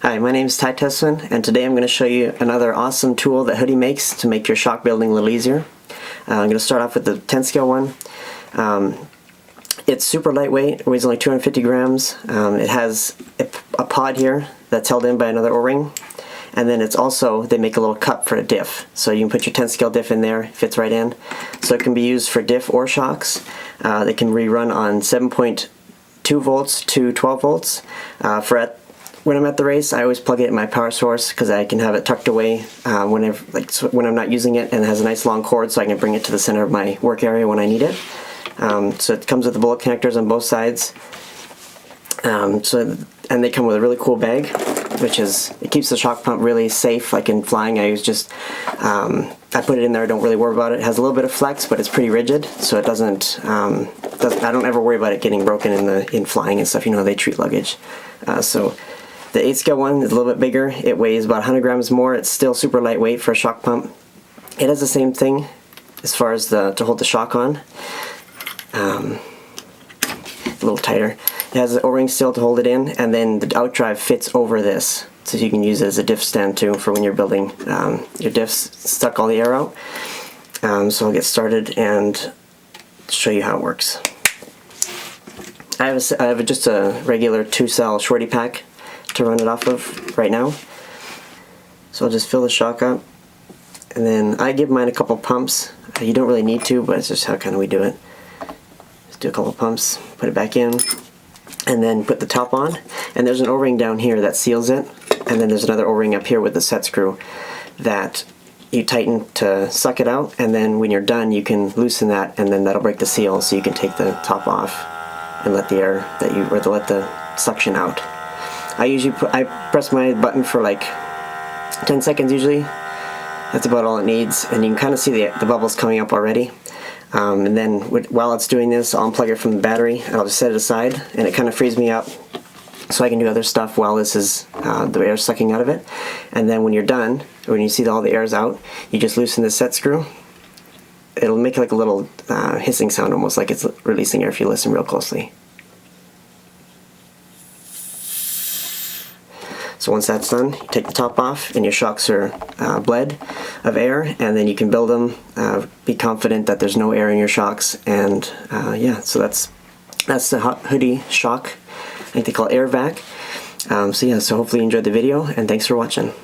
Hi, my name is Tessmann, and today I'm going to show you another awesome tool that Hudy makes to make your shock building a little easier. I'm going to start off with the 10 scale one. It's super lightweight, it weighs only 250 grams. It has a pod here that's held in by another O-ring, and then it's also, they make a little cup for a diff. So you can put your 10 scale diff in there, it fits right in. So it can be used for diff or shocks. They can rerun on 7.2 volts to 12 volts. When I'm at the race, I always plug it in my power source because I can have it tucked away when I'm not using it, and it has a nice long cord so I can bring it to the center of my work area when I need it. So it comes with the bullet connectors on both sides. And they come with a really cool bag, it keeps the shock pump really safe. Like in flying, I put it in there, I don't really worry about it. It has a little bit of flex, but it's pretty rigid, so it doesn't, I don't ever worry about it getting broken in flying and stuff. You know how they treat luggage. So the 8 scale one is a little bit bigger. It weighs about 100 grams more. It's still super lightweight for a shock pump. It has the same thing as far as to hold the shock on. A little tighter. It has an O-ring still to hold it in, and then the outdrive fits over this, so you can use it as a diff stand too for when you're building your diffs. Suck all the air out. So I'll get started and show you how it works. I have just a regular 2-cell shorty pack to run it off of right now. So I'll just fill the shock up, and then I give mine a couple pumps. You don't really need to, but it's just how kind of we do it. Just do a couple pumps, put it back in, and then put the top on. And there's an O-ring down here that seals it, and then there's another O-ring up here with the set screw that you tighten to suck it out, and then when you're done you can loosen that, and then that'll break the seal, so you can take the top off and let the air let the suction out. I press my button for like 10 seconds usually. That's about all it needs, and you can kind of see the bubbles coming up already. And then while it's doing this, I'll unplug it from the battery and I'll just set it aside, and it kind of frees me up so I can do other stuff while this is the air sucking out of it. And then when you're done, when you see all the air's out, you just loosen the set screw. It'll make like a little hissing sound, almost like it's releasing air if you listen real closely. So once that's done, you take the top off and your shocks are bled of air, and then you can build them, be confident that there's no air in your shocks, and yeah, so that's the Hudy shock. I think they call it Air Vac. So yeah, so hopefully you enjoyed the video, and thanks for watching.